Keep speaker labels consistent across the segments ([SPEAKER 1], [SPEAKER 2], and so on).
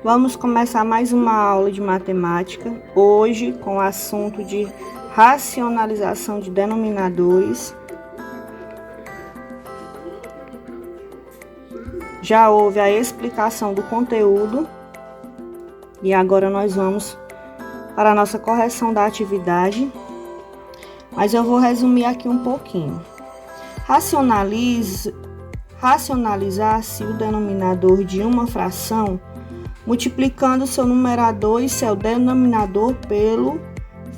[SPEAKER 1] Vamos começar mais uma aula de matemática, hoje com o assunto de racionalização de denominadores. Já houve a explicação do conteúdo e agora nós vamos para a nossa correção da atividade, mas eu vou resumir aqui um pouquinho. Racionalizar-se o denominador de uma fração multiplicando seu numerador e seu denominador pelo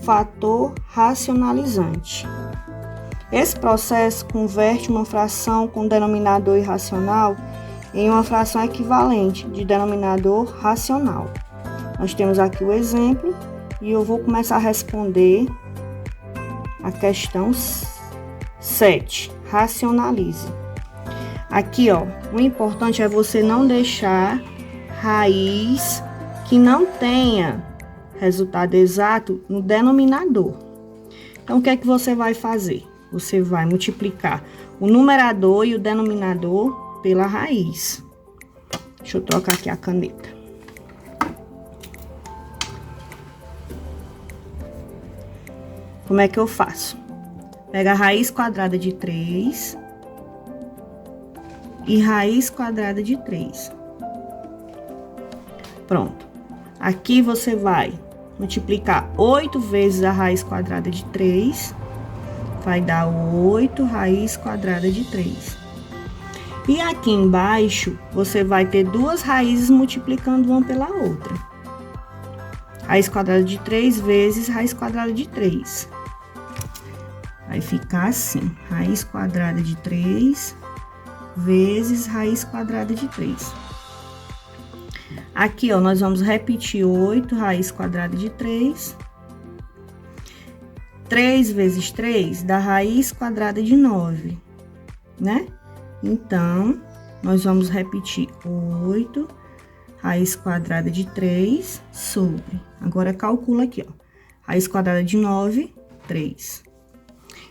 [SPEAKER 1] fator racionalizante. Esse processo converte uma fração com denominador irracional em uma fração equivalente de denominador racional. Nós temos aqui o exemplo e eu vou começar a responder a questão 7. Racionalize. Aqui, ó, o importante é você não deixar raiz que não tenha resultado exato no denominador. Então, o que é que você vai fazer? Você vai multiplicar o numerador e o denominador pela raiz. Deixa eu trocar aqui a caneta. Como é que eu faço? Pega a raiz quadrada de 3 e raiz quadrada de 3. Pronto. Aqui você vai multiplicar 8 vezes a raiz quadrada de 3. Vai dar 8 raiz quadrada de 3. E aqui embaixo, você vai ter duas raízes multiplicando uma pela outra. Raiz quadrada de 3 vezes raiz quadrada de 3. Vai ficar assim, raiz quadrada de 3 vezes raiz quadrada de 3. Aqui, ó, nós vamos repetir 8 raiz quadrada de 3. 3 vezes 3 dá raiz quadrada de 9, né? Então, nós vamos repetir 8 raiz quadrada de 3 sobre. Agora, calcula aqui, ó. Raiz quadrada de 9, 3.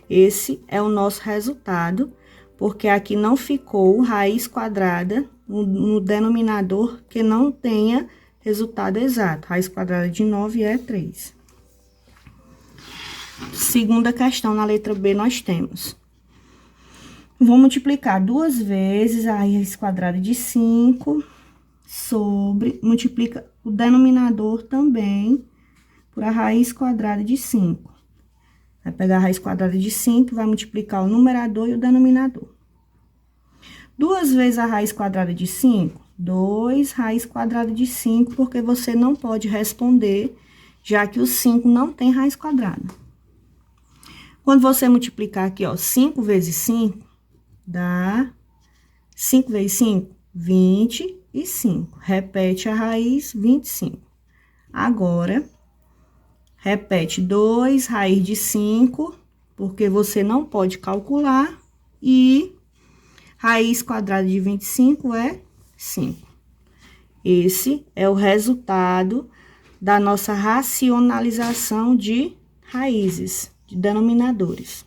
[SPEAKER 1] Esse é o nosso resultado, porque aqui não ficou raiz quadrada no denominador que não tenha resultado exato. Raiz quadrada de 9 é 3. Segunda questão, na letra B, nós temos. Vou multiplicar duas vezes a raiz quadrada de 5 sobre... Multiplica o denominador também por a raiz quadrada de 5. Vai pegar a raiz quadrada de 5, vai multiplicar o numerador e o denominador. 2 vezes a raiz quadrada de 5, 2 raiz quadrada de 5, porque você não pode responder, já que o 5 não tem raiz quadrada. Quando você multiplicar aqui, ó, 5 vezes 5, dá 5 vezes 5, 25. Repete a raiz, 25. Agora, repete 2 raiz de 5, porque você não pode calcular, e raiz quadrada de 25 é 5. Esse é o resultado da nossa racionalização de raízes, de denominadores.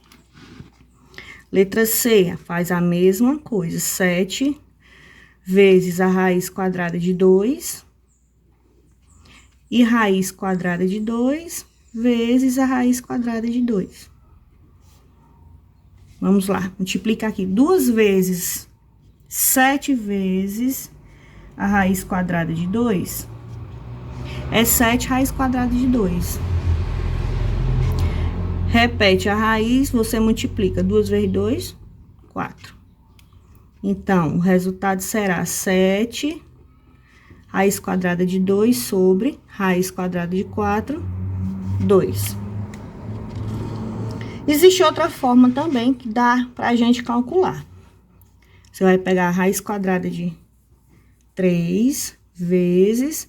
[SPEAKER 1] Letra C, faz a mesma coisa. 7 vezes a raiz quadrada de 2 e raiz quadrada de 2 vezes a raiz quadrada de 2. Vamos lá, multiplica aqui 2 vezes 7 vezes a raiz quadrada de 2 é 7 raiz quadrada de 2. Repete a raiz, você multiplica 2 vezes 2, 4. Então, o resultado será 7 raiz quadrada de 2 sobre raiz quadrada de 4, 2. Existe outra forma também que dá pra gente calcular. Você vai pegar a raiz quadrada de 3 vezes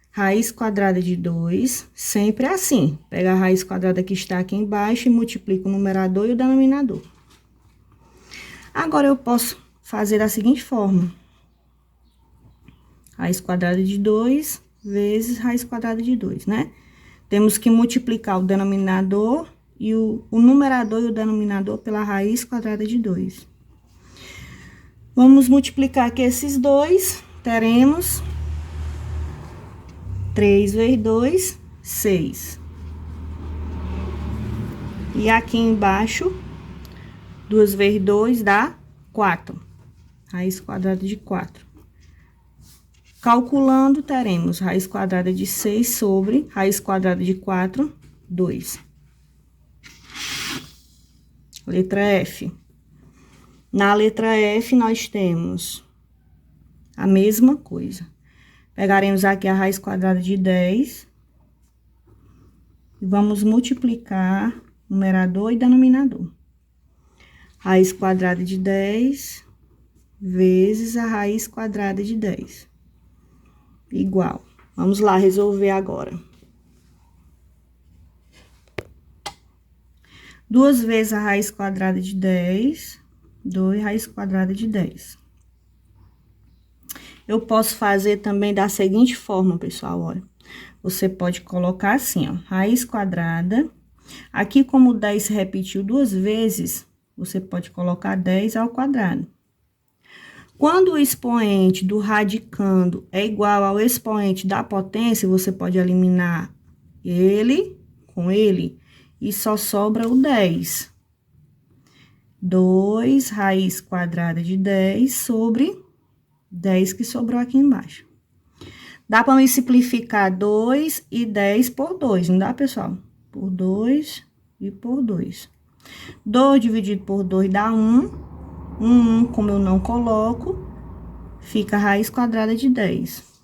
[SPEAKER 1] raiz quadrada de 2, sempre assim. Pega a raiz quadrada que está aqui embaixo e multiplica o numerador e o denominador. Agora, eu posso fazer da seguinte forma. Raiz quadrada de 2 vezes raiz quadrada de 2, né? Temos que multiplicar o denominador e o numerador e o denominador pela raiz quadrada de 2. Vamos multiplicar aqui esses dois, teremos 3 vezes 2, 6. E aqui embaixo, 2 vezes 2 dá 4. Raiz quadrada de 4. Calculando, teremos raiz quadrada de 6 sobre raiz quadrada de 4, 2. Letra F. Na letra F, nós temos a mesma coisa. Pegaremos aqui a raiz quadrada de 10. E vamos multiplicar numerador e denominador. Raiz quadrada de 10 vezes a raiz quadrada de 10. Igual. Vamos lá resolver agora. 2 vezes a raiz quadrada de 10, 2 raiz quadrada de 10. Eu posso fazer também da seguinte forma, pessoal, olha. Você pode colocar assim, ó, raiz quadrada. Aqui, como 10 se repetiu 2 vezes, você pode colocar 10 ao quadrado. Quando o expoente do radicando é igual ao expoente da potência, você pode eliminar ele com ele e só sobra o 10. 2 raiz quadrada de 10 sobre 10 que sobrou aqui embaixo. Dá para me simplificar 2 e 10 por 2, não dá, pessoal? Por 2 e por 2. 2 dividido por 2 dá 1. 1, como eu não coloco, fica a raiz quadrada de 10.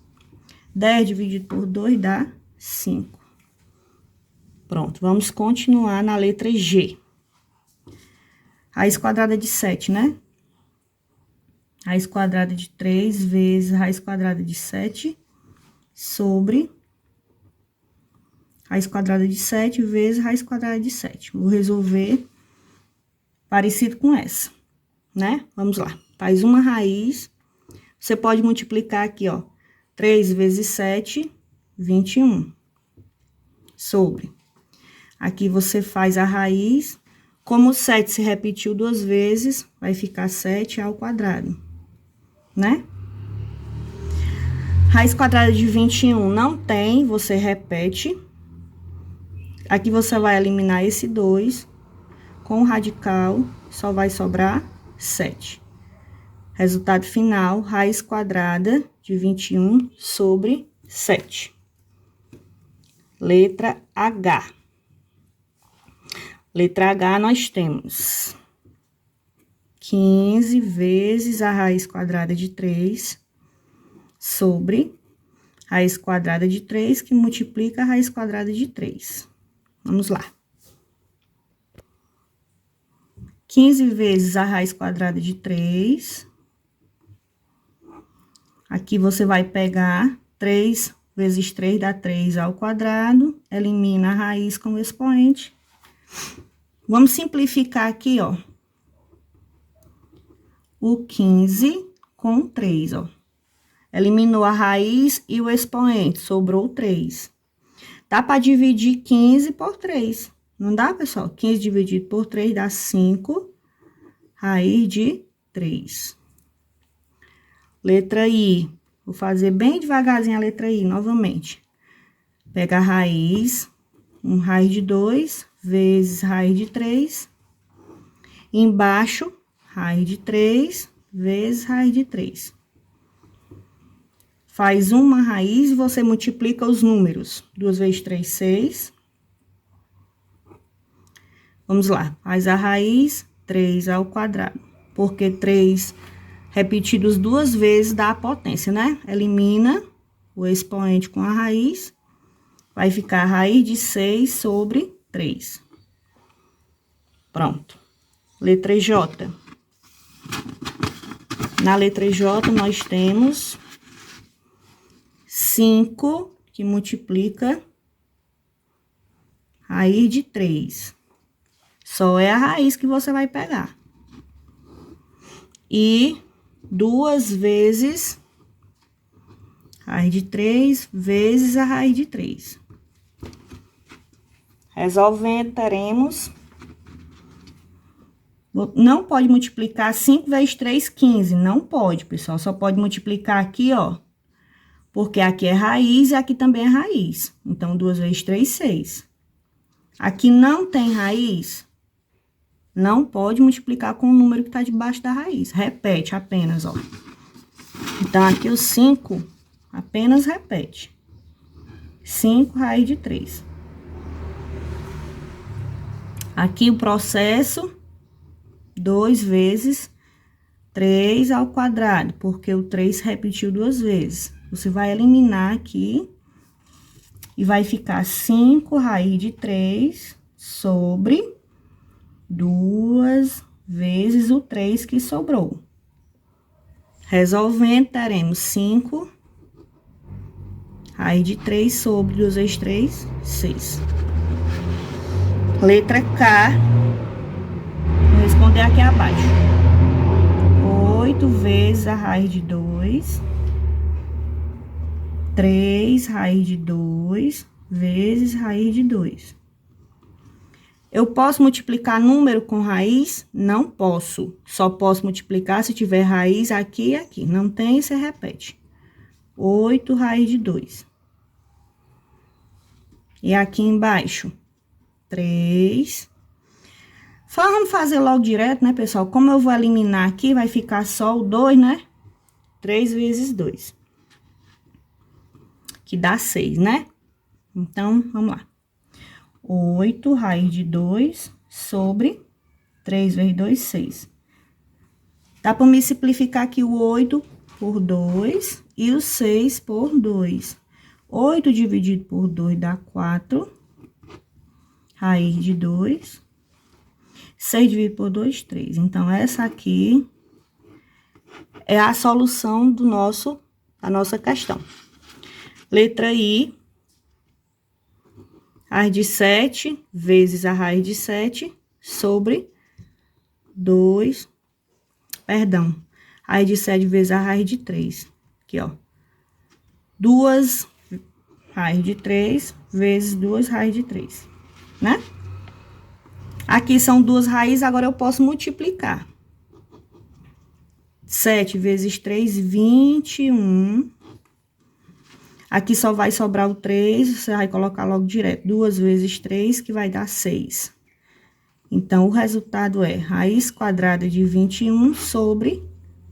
[SPEAKER 1] 10 dividido por 2 dá 5. Pronto, vamos continuar na letra G. Raiz quadrada de 7, né? Raiz quadrada de 3 vezes raiz quadrada de 7 sobre raiz quadrada de 7 vezes raiz quadrada de 7. Vou resolver parecido com essa, né? Vamos lá. Faz uma raiz. Você pode multiplicar aqui, ó. 3 vezes 7, 21. Sobre. Aqui você faz a raiz. Como o 7 se repetiu 2 vezes, vai ficar 7 ao quadrado, né? Raiz quadrada de 21 não tem, você repete. Aqui você vai eliminar esse 2. Com o radical, só vai sobrar 7. Resultado final, raiz quadrada de 21 sobre 7. Letra H. Letra H, nós temos 15 vezes a raiz quadrada de 3 sobre raiz quadrada de 3, que multiplica a raiz quadrada de 3. Vamos lá. 15 vezes a raiz quadrada de 3. Aqui você vai pegar 3 vezes 3 dá 3 ao quadrado, elimina a raiz com o expoente. Vamos simplificar aqui, ó. O 15 com 3, ó. Eliminou a raiz e o expoente, sobrou 3. Dá para dividir 15 por 3. Não dá, pessoal? 15 dividido por 3 dá 5, raiz de 3. Letra I. Vou fazer bem devagarzinho a letra I, novamente. Pega a raiz, raiz de 2, vezes raiz de 3. Embaixo, raiz de 3, vezes raiz de 3. Faz uma raiz e você multiplica os números. 2 vezes 3, 6. Vamos lá, faz a raiz, 3 ao quadrado. Porque 3 repetidos 2 vezes dá a potência, né? Elimina o expoente com a raiz. Vai ficar a raiz de 6 sobre 3. Pronto. Letra J. Na letra J, nós temos 5, que multiplica raiz de 3. Só é a raiz que você vai pegar. E 2 vezes raiz de 3 vezes a raiz de 3. Resolvendo, teremos... Não pode multiplicar 5 vezes 3, 15. Não pode, pessoal. Só pode multiplicar aqui, ó, Porque aqui é raiz e aqui também é raiz. Então, 2 vezes 3, 6. Aqui não tem raiz, não pode multiplicar com o número que tá debaixo da raiz. Repete apenas, ó. Então, aqui o 5 apenas repete. 5 raiz de 3. Aqui o processo, 2 vezes 3 ao quadrado, porque o 3 repetiu 2 vezes. Você vai eliminar aqui e vai ficar 5 raiz de 3 sobre 2 vezes o 3 que sobrou. Resolvendo, teremos 5 raiz de 3 sobre 2 vezes 3, 6. Letra K, vou responder aqui abaixo. 8 vezes a raiz de 2, 3 raiz de 2 vezes raiz de 2. Eu posso multiplicar número com raiz? Não posso. Só posso multiplicar se tiver raiz aqui e aqui. Não tem, você repete. 8 raiz de 2. E aqui embaixo, 3. Vamos fazer logo direto, né, pessoal? Como eu vou eliminar aqui, vai ficar só o 2, né? 3 vezes 2. Que dá 6, né? Então, vamos lá. 8 raiz de 2 sobre 3 vezes 2, 6. Dá para me simplificar aqui o 8 por 2 e o 6 por 2. 8 dividido por 2 dá 4. Raiz de 2. 6 dividido por 2, 3. Então, essa aqui é a solução da nossa questão. Letra I. Raiz de 7 vezes a raiz de 7 sobre 2, perdão, raiz de 7 vezes a raiz de 3. Aqui, ó. 2 raiz de 3 vezes 2 raiz de 3, né? Aqui são 2 raízes, agora eu posso multiplicar. 7 vezes 3, 21. Aqui só vai sobrar o 3, você vai colocar logo direto. 2 vezes 3, que vai dar 6. Então, o resultado é raiz quadrada de 21 sobre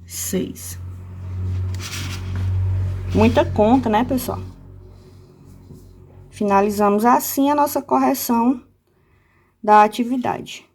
[SPEAKER 1] 6. Muita conta, né, pessoal? Finalizamos assim a nossa correção da atividade.